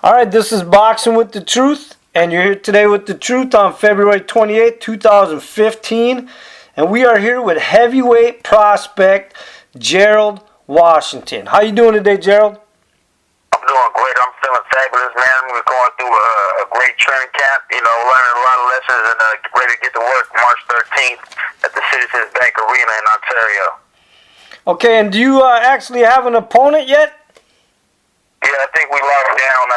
All right, this is Boxing with the Truth, and you're here today with the Truth on February 28, 2015, and we are here with heavyweight prospect Gerald Washington. How you doing today, Gerald? I'm doing great. I'm feeling fabulous, man. We're going through a great training camp, learning a lot of lessons and ready to get to work March 13th at the Citizens Bank Arena in Ontario. Okay, and do you actually have an opponent yet? Yeah, I think we locked down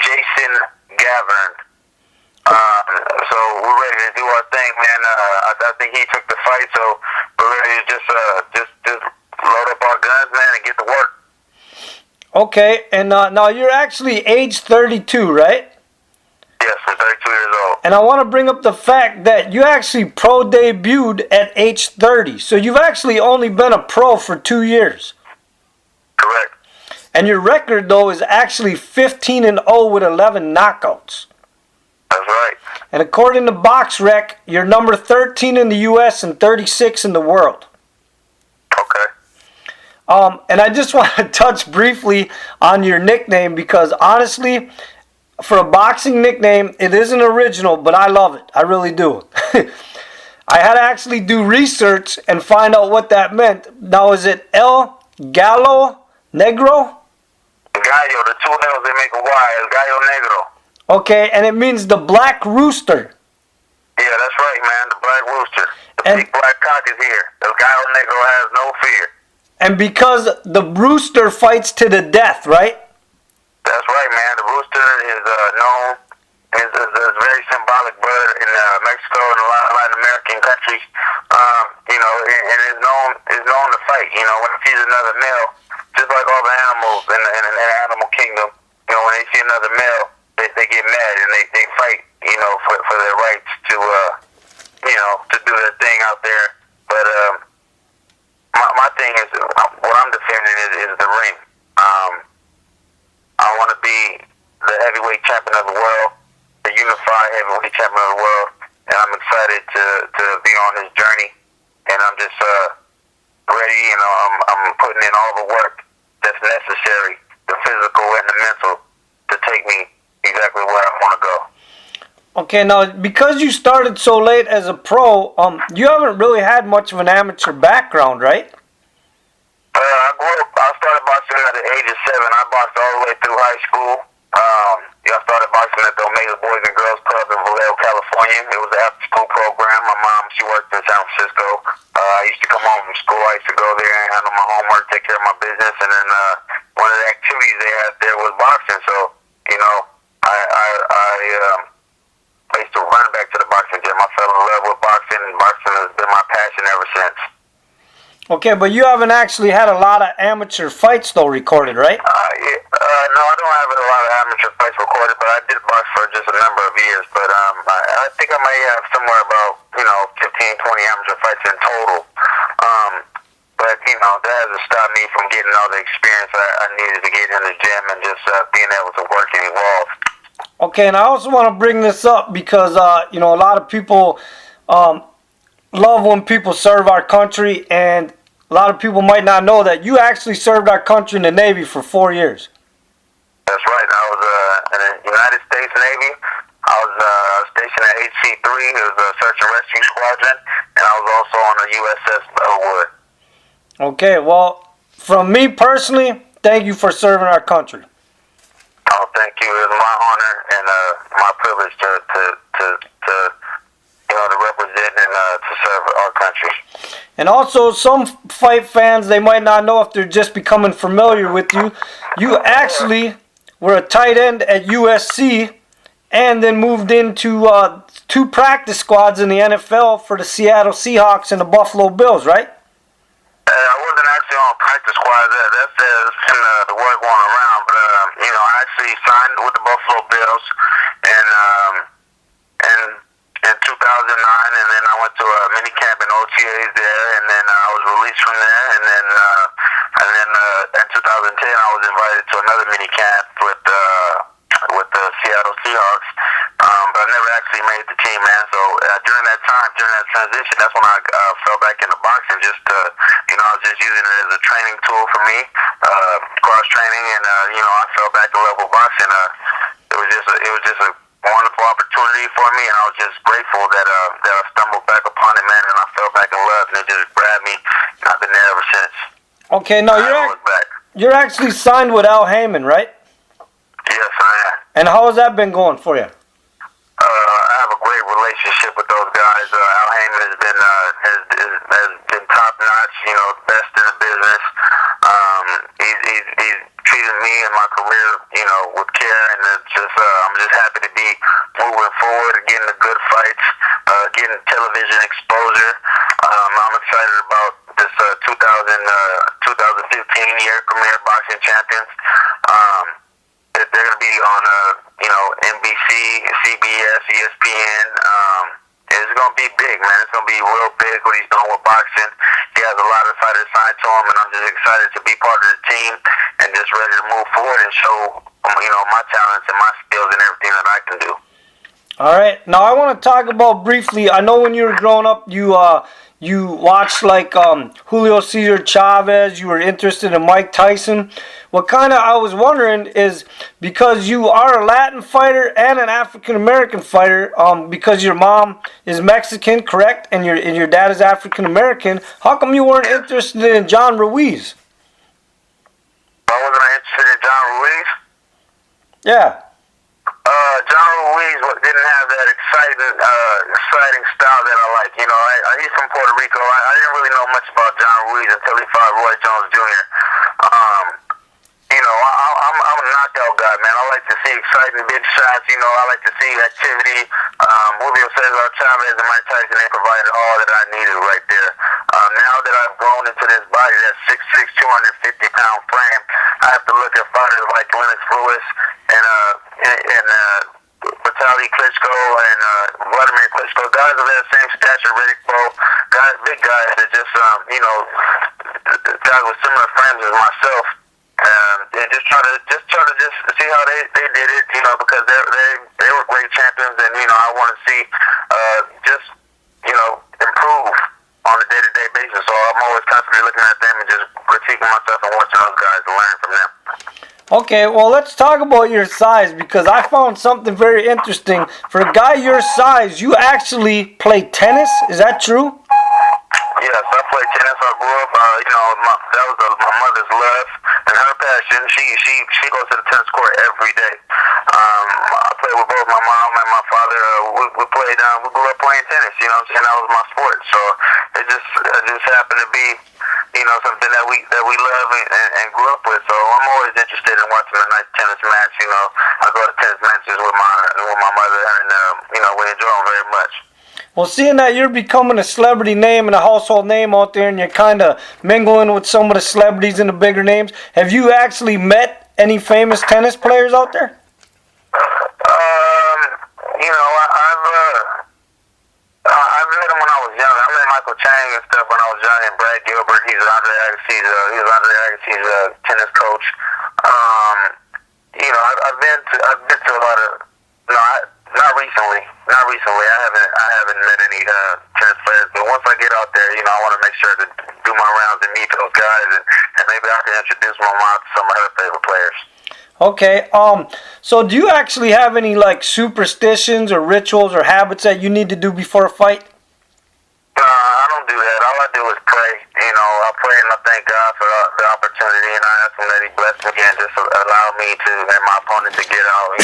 Jason Gavern. So we're ready to do our thing, man. I think he took the fight, so we're ready to just load up our guns, man, and get to work. Okay, and now you're actually age 32, right? Yes, I'm 32 years old. And I want to bring up the fact that you actually pro debuted at age 30. So you've actually only been a pro for 2 years. Correct. And your record, though, is actually 15-0 with 11 knockouts. That's right. And according to BoxRec, you're number 13 in the U.S. and 36 in the world. Okay. And I just want to touch briefly on your nickname because, honestly, for a boxing nickname, it isn't original, but I love it. I really do. I had to actually do research and find out what that meant. Now, is it El Gallo Negro? Gallo, the two L's, they make a Y. It's Gallo Negro. Okay, and it means the black rooster. Yeah, that's right, man. The black rooster. The And- big black cock is here. The Gallo Negro has no fear. And because the rooster fights to the death, right? That's right, man. The rooster is known as a very symbolic bird in Mexico and a lot of Latin American countries. And is known to fight. When it sees another male, just like all the animals in the animal kingdom, when they see another male, they get mad and they fight, for their rights to do their thing out there. But my thing is, what I'm defending is the ring. I want to be the heavyweight champion of the world, the unified heavyweight champion of the world, and I'm excited to be on this journey. And I'm just ready. I'm putting in all the work that's necessary, the physical and the mental, to take me exactly where I want to go. Okay, now because you started so late as a pro, you haven't really had much of an amateur background, right? I started boxing at the age of 7. I boxed all the way through high school. I started boxing at the Omega Boys and Girls Club in Vallejo, California. It was an after-school program. My mom, she worked in San Francisco. I used to come home from school. I used to go there and handle my homework, take care of my business, and then one of the activities they had there was boxing. So, I used to run back to the boxing gym. I fell in love with boxing, and boxing has been my passion ever since. Okay, but you haven't actually had a lot of amateur fights, though, recorded, right? No, I don't have a lot of amateur fights recorded, but I did box for just a number of years. But I think I may have somewhere about 15, 20 amateur fights in total. But that hasn't stopped me from getting all the experience I needed to get in the gym and just being able to work and evolve. Okay, and I also want to bring this up because a lot of people love when people serve our country, and a lot of people might not know that you actually served our country in the Navy for 4 years. That's right. I was in the United States Navy. I was stationed at HC-3. It was a search and rescue squadron, and I was also on the USS Bellwood. Okay, well, from me personally, thank you for serving our country. Oh, thank you. It was my honor and my privilege to represent and to serve our country. And also, some fight fans, they might not know if they're just becoming familiar with you. You actually were a tight end at USC and then moved into 2 practice squads in the NFL for the Seattle Seahawks and the Buffalo Bills, right? I wasn't actually on practice squad. That's been the word going around. But, I actually signed with the Buffalo Bills in 2009, and then I went to a mini camp in OTAs there, and then I was released from there, and then in 2010 I was invited to another mini camp with the Seattle Seahawks, but I never actually made the team, man. So during that transition, that's when I fell back into boxing. I was just using it as a training tool for me, cross training, and I fell back to level boxing. me, and I was just grateful that I stumbled back upon it, man, and I fell back in love, and it just grabbed me, and I've been there ever since. Okay, now you're actually signed with Al Heyman, right? Yes, I am. And how has that been going for you? I have a great relationship with those guys. Al Heyman has been top notch, best in the business. He's treated me and my career, with care, and I'm just happy to be moving forward, getting the good fights, getting television exposure. I'm excited about this 2015 year Premier Boxing Champions. They're going to be on, NBC, CBS, ESPN. It's going to be big, man. It's going to be real big what he's doing with boxing. He has a lot of fighters signed to him, and I'm just excited to be part of the team and just ready to move forward and show, my talents and my skills and everything that I can do. All right. Now I want to talk about briefly. I know when you were growing up, you watched like Julio Cesar Chavez. You were interested in Mike Tyson. I was wondering is because you are a Latin fighter and an African American fighter, because your mom is Mexican, correct, and your dad is African American. How come you weren't interested in John Ruiz? Why wasn't I interested in John Ruiz? Yeah. John Ruiz didn't have that exciting style that I like. He's from Puerto Rico. I didn't really know much about John Ruiz until he fought Roy Jones Jr. I'm a knockout guy, man. I like to see exciting big shots. I like to see activity. Julio Cesar Chavez and Mike Tyson, they provided all that I needed right there. Now that I've grown into this body, that 6'6", 250-pound frame, I have to look at fighters like Lennox Lewis and Vitaly Klitschko and Vladimir Klitschko, guys of that same stature, Riddick Bowe, big guys that just, guys with similar frames as myself. And just try to see how they did it, because they were great champions, and I want to see improve on a day-to-day basis. So I'm always constantly looking at them and just critiquing myself and watching those guys and learning from them. Okay, well, let's talk about your size, because I found something very interesting. For a guy your size, you actually play tennis. Is that true? Yes, I play tennis. I grew up, that was my mother's love and her passion. She goes to the tennis court every day. I played with both my mom and my father. We grew up playing tennis, that was my sport. So it just happened to be, something that we love and grew up with. So I'm always interested in watching a nice tennis match. I go to tennis matches with my mother, and we enjoy them very much. Well, seeing that you're becoming a celebrity name and a household name out there, and you're kind of mingling with some of the celebrities and the bigger names, have you actually met any famous tennis players out there? I've met him when I was young. I met Michael Chang and stuff when I was young, and Brad Gilbert. He's Andre Agassi's tennis coach. I've been to a lot of. Not recently. I haven't met any tennis players, but once I get out there, I want to make sure to do my rounds and meet those guys, and maybe I can introduce my mom to some of her favorite players. Okay. So do you actually have any like superstitions or rituals or habits that you need to do before a fight? I don't do that. All I do is pray. I pray and I thank God for the opportunity, and I ask Him that He bless me and just allow me and my opponent to get out,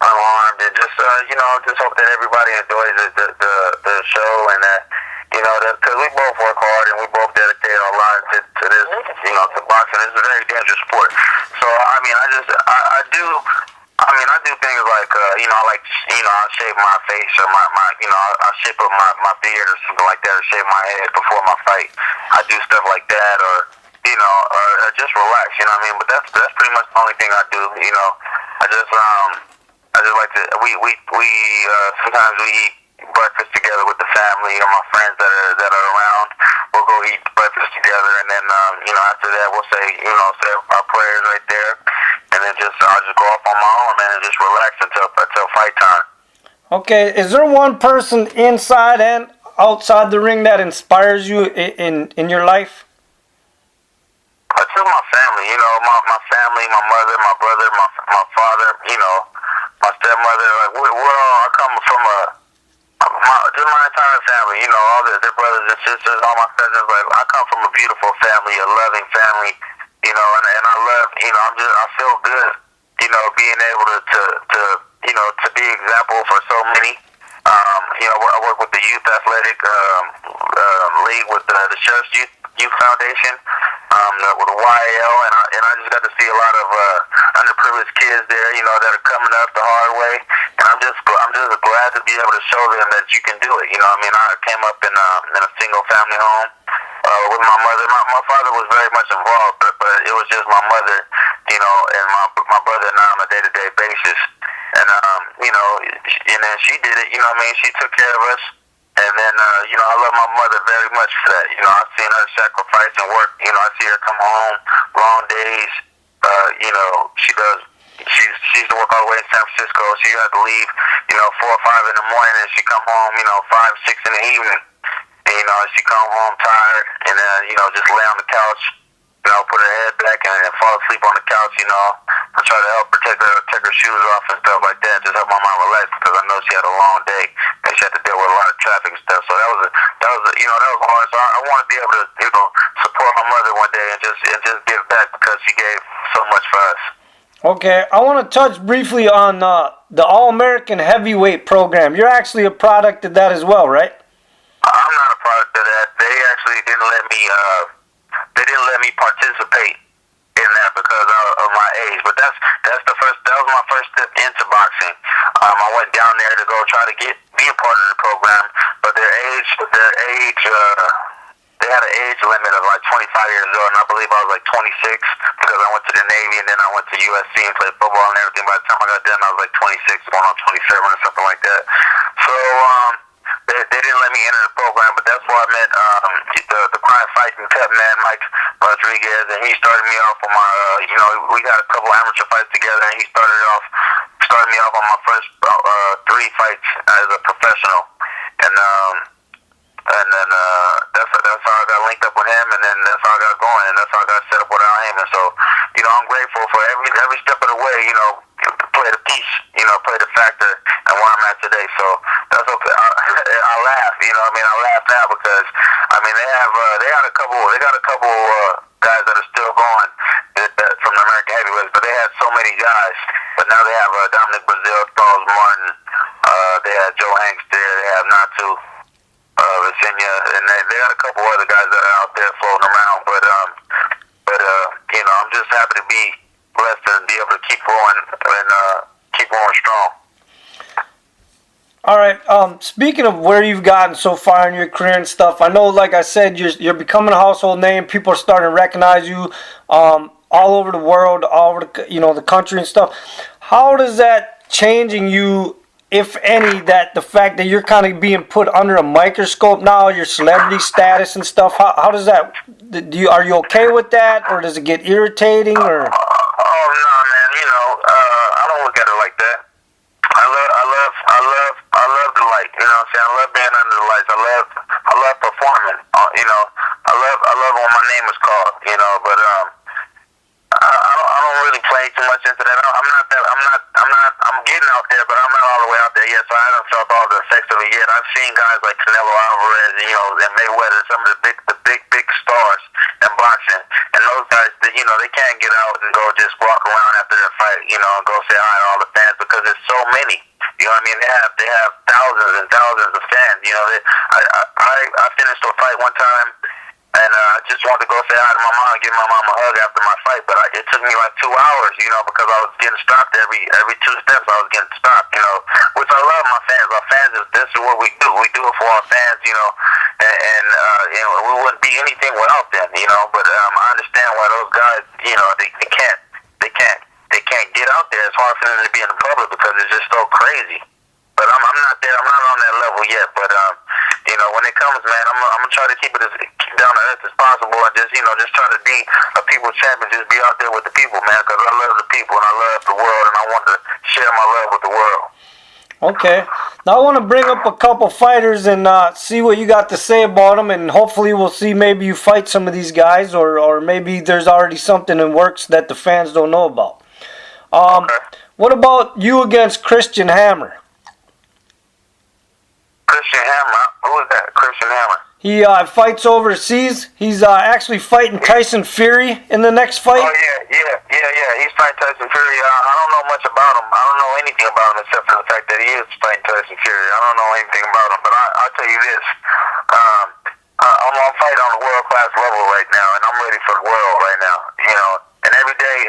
unarmed, and just hope that everybody enjoys the show, and that, because we both work hard and we both dedicate our lives to this, to boxing. It's a very dangerous sport. So, I do things like, I'll shave my face or I'll shape up my beard or something like that, or shave my head before my fight. I do stuff like that, or just relax, But that's pretty much the only thing I do, I just like to, sometimes we eat breakfast together with the family or my friends that are around. We'll go eat breakfast together, and then, after that we'll say our prayers right there, and then I'll just go off on my own, man, and just relax until fight time. Okay, is there one person inside and outside the ring that inspires you in your life? I tell my family, my family, my mother, my brother, my father, my stepmother. Like we're all, I come from a the sisters, all my cousins. Like, I come from a beautiful family, a loving family, you know, and I love, you know, I feel good, you know, being able to you know, to be an example for so many. You know, I work with the Youth Athletic League with the Sheriff's Youth Foundation, with the YAL, and I just got to see a lot of underprivileged kids there, you know, that are coming up the hard way, and I'm just glad to be able to show them that you can do it. You know, I mean, I came up in a single family home with my mother. My father was very much involved, but it was just my mother, you know, and my brother and I on a day-to-day basis. And, you know, and then she did it, you know what I mean? She took care of us. And then, you know, I love my mother very much for that. You know, I've seen her sacrifice and work. You know, I see her come home, long days. You know, she used to work all the way in San Francisco. She had to leave, you know, 4 or 5 in the morning, and she come home, you know, 5, 6 in the evening. And, you know, she come home tired, and then, you know, just lay on the couch, you know, put her head back and fall asleep on the couch, you know. I try to help her take her shoes off and stuff like that, just help my mom relax, because I know she had a long day and she had to deal with a lot of traffic and stuff. So that was you know, that was hard. So I want to be able to, you know, support my mother one day and just give back, because she gave so much for us. Okay, I want to touch briefly on the All-American Heavyweight program. You're actually a product of that as well, right? I'm not a product of that. They actually didn't let me. They didn't let me participate in that because of my age. But that was my first step into boxing. I went down there to go try to be a part of the program, but their age, they had an age limit of like 25 years old, and I believe I was like 26 because I went to the Navy and then I went to USC and played football and everything. By the time I got done, I was like 26, going on 27 or something like that. So they didn't let me enter the program, but that's where I met the crime fighting cut man, Mike Rodriguez, and he started me off on my, you know, we had a couple amateur fights together, and he started me off on my first 3 fights as a professional, and then that's how I got linked up with him, and then that's how I got going, and that's how I got set up with Al Heyman. So, you know, I'm grateful for every step of the way, you know, play the piece, you know, play the factor, and where I'm at today. So that's okay. I laugh, you know. I mean, I laugh now because I mean they got a couple guys that are still going from the American heavyweights, but they had so many guys. But now they have Dominic Brazil, Charles Martin, they had Joe Hanks there, they have Natu, Virginia, and they got a couple other guys that are out there floating around. But you know, I'm just happy to be blessed and be able to keep going and keep going strong. All right. Speaking of where you've gotten so far in your career and stuff, I know, like I said, you're becoming a household name. People are starting to recognize you all over the world, all over the country and stuff. How does that changing you, if any, that the fact that you're kind of being put under a microscope now, your celebrity status and stuff? How does that? Are you okay with that, or does it get irritating? Or oh no, man. You know, I don't look at it like that. I love the light. You know what I'm saying? I love being under the lights. I love performing. You know, I love when my name is called. You know, but I don't really play too much into that. I'm getting out there, but I'm not all the way out there yet. So I haven't felt all the effects of it yet. I've seen guys like Canelo Alvarez, you know, and Mayweather, some of the big stars in boxing, and those guys, you know, they can't get out and go just walk around after their fight, you know, and go say hi to all the fans because there's so many. You know what I mean? They have thousands and thousands of fans. You know, I finished a fight one time, and I just wanted to go say hi to my mom and give my mom a hug after my fight, but it took me like 2 hours, you know, because I was getting stopped every 2 steps. I was getting stopped, you know, which I love my fans. Our fans, this is what we do. We do it for our fans, you know, and you know, we wouldn't be anything without them, you know. But I understand why those guys, you know, they can't get out there. It's hard for them to be in the public because it's just so crazy. But I'm not there. I'm not on that level yet. But you know, when it comes, man, I'm gonna try to keep it as down to earth as possible, and just, you know, just try to be a people's champion. Just be out there with the people, man, because I love the people and I love the world, and I want to share my love with the world. Okay. Now I want to bring up a couple fighters and see what you got to say about them, and hopefully we'll see maybe you fight some of these guys, or maybe there's already something in works that the fans don't know about. Okay. What about you against Christian Hammer? Christian Hammer? Who is that? Christian Hammer? He fights overseas. He's actually fighting Tyson Fury in the next fight. Oh, yeah. He's fighting Tyson Fury. I don't know much about him. I don't know anything about him except for the fact that he is fighting Tyson Fury. I don't know anything about him, but I'll tell you this. I'm fighting on a world-class level right now, and I'm ready for the world right now, you know. And every day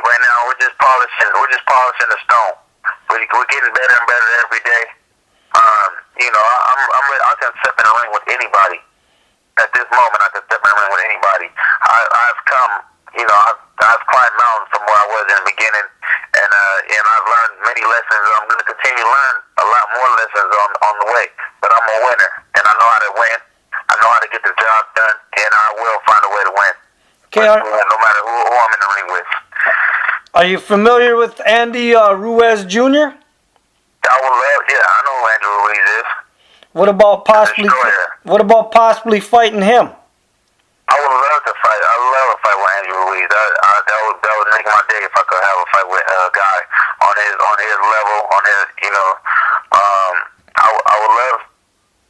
right now, we're just polishing the stone. We're getting better and better every day. You know, I can step in the ring with anybody. At this moment, I can step in the ring with anybody. I've come, you know, I've climbed mountains from where I was in the beginning, and I've learned many lessons. I'm going to continue to learn a lot more lessons on the way. But I'm a winner, and I know how to win. I know how to get the job done, and I will find a way to win. Okay, no matter who I'm in the ring with. Are you familiar with Andy Ruiz Jr? I know who Andy Ruiz is. What about possibly fighting him? I would love to fight. I would love to fight with Andy Ruiz. That would make my day if I could have a fight with a guy on his level, on his, you know. I would love.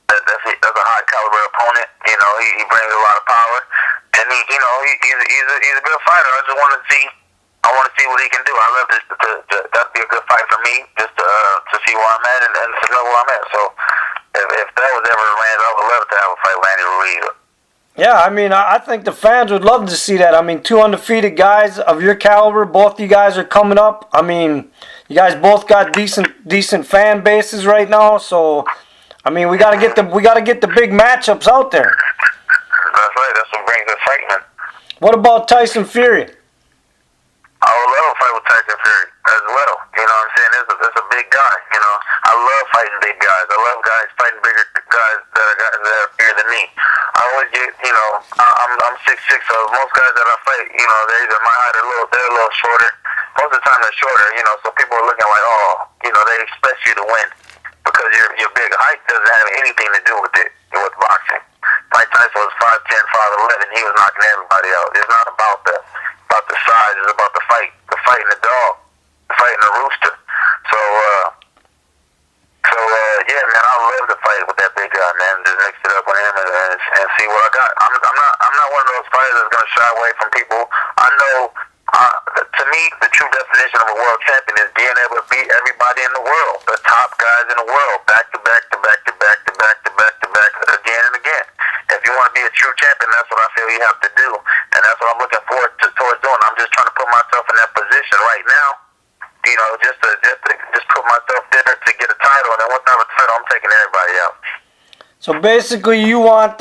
That's a high caliber opponent. You know, he brings a lot of power, and he's a good fighter. I just want to see. I want to see what he can do. I love this. That'd be a good fight for me, just to see where I'm at and to know where I'm at. So, if that was ever arranged, I would love to have a fight with Andy Ruiz. Yeah, I mean, I think the fans would love to see that. I mean, two undefeated guys of your caliber. Both you guys are coming up. I mean, you guys both got decent fan bases right now. So, I mean, we gotta get the big matchups out there. That's right. That's what brings excitement. What about Tyson Fury? I would love to fight with Tyson Fury as well. You know what I'm saying? It's a big guy. You know, I love fighting big guys. I love guys fighting bigger guys that are bigger than me. I always get, you know, I'm 6'6", so most guys that I fight, you know, they're either my height or they're a little shorter. Most of the time they're shorter, you know, so people are looking like, oh, you know, they expect you to win because you're big. Height doesn't have anything to do with it, with boxing. Mike Tyson was 5'10", 5'11", he was knocking everybody out. It's not about the size, it's about the fighting the dog, the fighting the rooster. So yeah, man, I love to fight with that big guy, man. Just mix it up with him and see what I got. I'm not one of those fighters that's gonna shy away from people. I know, to me, the true definition of a world champion is being able to beat everybody in the world, the top guys in the world, back to back to back to back to back to back to back again and again. If you want to be a true champion, that's what I feel you have to do, and that's what I'm looking forward towards doing. I'm just trying to put myself in that position right now. You know, just put myself there to get a title, and then once I have a title, I'm taking everybody out. So basically, you want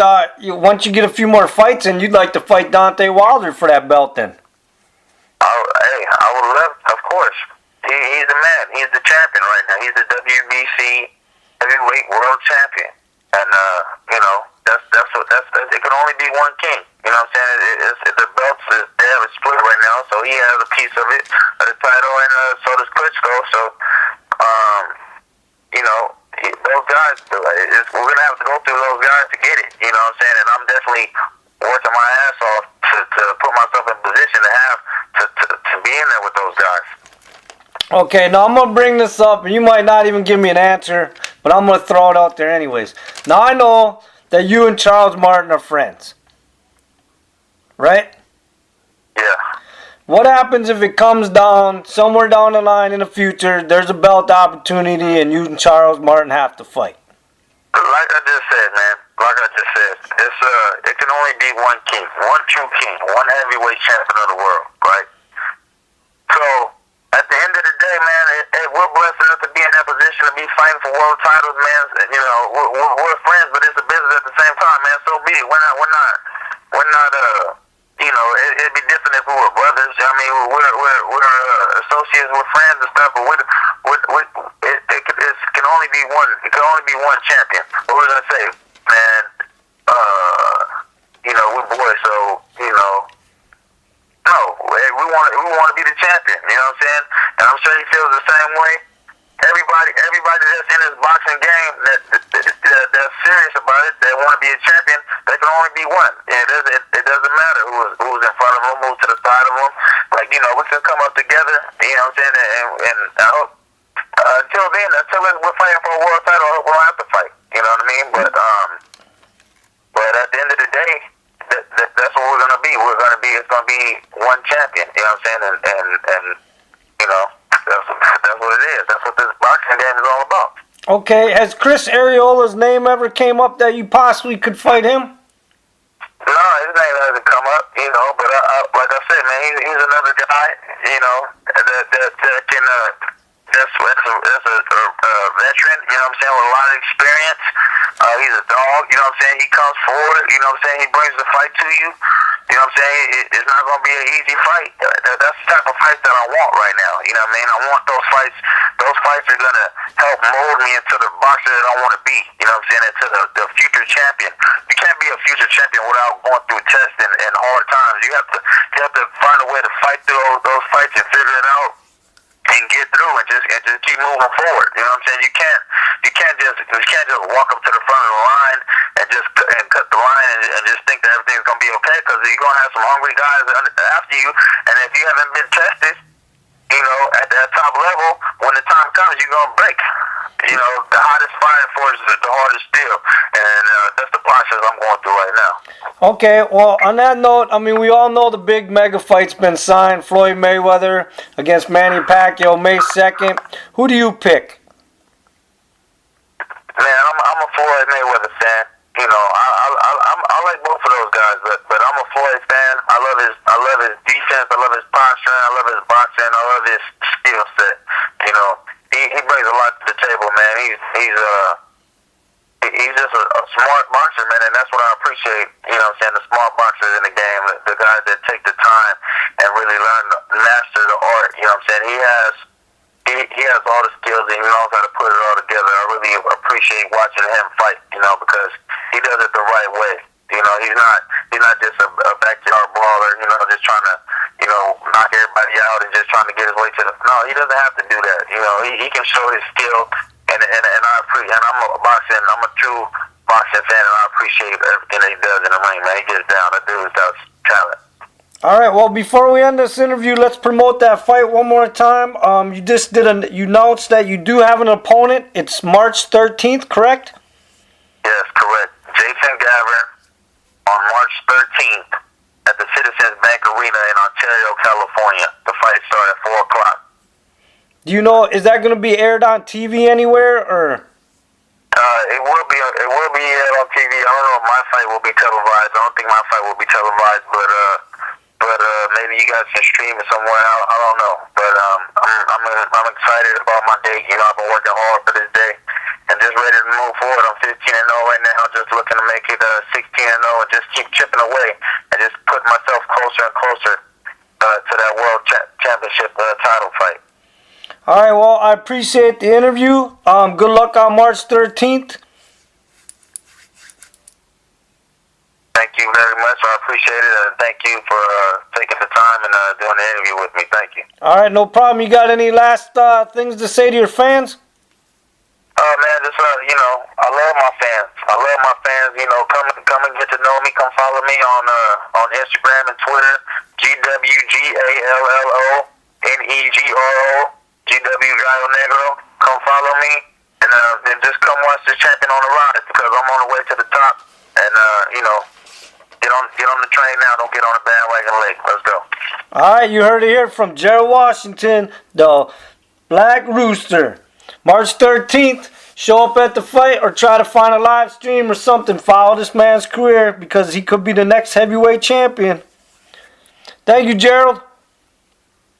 once you get a few more fights, and you'd like to fight Deontay Wilder for that belt, then? I would love, of course. He's the man. He's the champion right now. He's the WBC heavyweight world champion, and you know, that's it can only be one king. You know what I'm saying? The belts they have a split right now, so he has a piece of it, of the title, and so does Klitschko. So, you know, those guys, we're gonna have to go through those guys to get it. You know what I'm saying? And I'm definitely working my ass off to put myself in position to be in there with those guys. Okay, now I'm gonna bring this up, and you might not even give me an answer, but I'm gonna throw it out there anyways. Now I know that you and Charles Martin are friends, right? Yeah. What happens if it comes down, somewhere down the line in the future, there's a belt opportunity and you and Charles Martin have to fight? Like I just said, man, it can only be one king, one true king, one heavyweight champion of the world, right? So, at the end of the day, man, we're blessed enough to be in that position to be fighting for world titles, man. You know, we're friends, but it's a business at the same time, man. So be it. We're not. You know, it'd be different if we were brothers. I mean, we're associates, we're friends and stuff, but it can only be one. It can only be one champion. What we're gonna say, man? You know, we're boys, so you know. No, we want to be the champion. You know what I'm saying? And I'm sure he feels the same way. Everybody that's in this boxing game that's serious about it, that want to be a champion, there can only be one. It doesn't matter who's in front of them, who's to the side of them. Like, you know, we can come up together. You know what I'm saying? And I hope until then, we're fighting for a world title, I hope we don't have to fight. You know what I mean? But But at the end of the day, that's what we're gonna be. It's gonna be one champion. You know what I'm saying? And you know, that's what it is. That's what this boxing game is all about. Okay, has Chris Ariola's name ever came up that you possibly could fight him? No, his name hasn't come up, you know. But like I said, man, he's another guy, you know, that can that's a veteran, you know what I'm saying, with a lot of experience. He's a dog, you know what I'm saying. He comes forward, you know what I'm saying. He brings the fight to you. You know what I'm saying? It's not going to be an easy fight. That's the type of fight that I want right now. You know what I mean? I want those fights. Those fights are going to help mold me into the boxer that I want to be. You know what I'm saying? Into the future champion. You can't be a future champion without going through tests and hard times. You have to find a way to fight through those fights and figure it out and get through and just keep moving forward. You know what I'm saying? You can't just walk up to the front of the line and cut the line and just think that everything's gonna be okay, because you're gonna have some hungry guys after you, and if you haven't been tested, you know, at that top level, when the time comes, you're gonna break. You know, the hottest fire force is the hardest steel, and that's the process I'm going through right now. Okay, well, on that note, I mean, we all know the big mega fight's been signed. Floyd Mayweather against Manny Pacquiao, May 2nd. Who do you pick? Man, I'm a Floyd Mayweather fan. You know, I like both of those guys, but I'm a Floyd fan. I love his defense. I love his posture. I love his boxing. I love his skill set. You know, he brings a lot to the table, man. He's just a smart boxer, man, and that's what I appreciate. You know what I'm saying? The smart boxers in the game, the guys that take the time and really master the art. You know what I'm saying? He has all the skills and he knows how to put it all together. I really appreciate watching him fight, you know, because he does it the right way. You know, he's not just a backyard brawler, you know, just trying to, you know, knock everybody out and just trying to get his way to the. No, he doesn't have to do that. You know, he can show his skill, and I appreciate. And I'm a true boxing fan, and I appreciate everything that he does in the ring, man. He gets down. That dude's got talent. All right, well, before we end this interview, let's promote that fight one more time. You announced that you do have an opponent. It's March 13th, correct? Yes, correct. Jason Gavin on March 13th at the Citizens Bank Arena in Ontario, California. The fight starts at 4 o'clock. Do you know, is that going to be aired on TV anywhere, or? It will be aired on TV. I don't know if my fight will be televised. I don't think my fight will be televised, but maybe you guys can stream it somewhere. I don't know, but I'm excited about my day. You know, I've been working hard for this day and just ready to move forward. I'm 15-0 right now, just looking to make it 16-0 and just keep chipping away and just put myself closer and closer to that world championship title fight. All right, well, I appreciate the interview. Good luck on March 13th. Thank you very much. I appreciate it, and thank you for taking the time and doing the interview with me. Thank you. All right, no problem. You got any last things to say to your fans? Man, just you know, I love my fans. You know, come and get to know me. Come follow me on Instagram and Twitter. GWGALLONEGRO. GW Negro. Come follow me, and then just come watch this champion on the rise, because I'm on the way to the top. And you know, get on the train now. Don't get on the bandwagon late. Let's go. All right, you heard it here from Gerald Washington, the Black Rooster. March 13th, show up at the fight or try to find a live stream or something. Follow this man's career, because he could be the next heavyweight champion. Thank you, Gerald.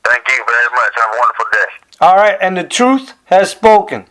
Thank you very much. Have a wonderful day. All right, and the truth has spoken.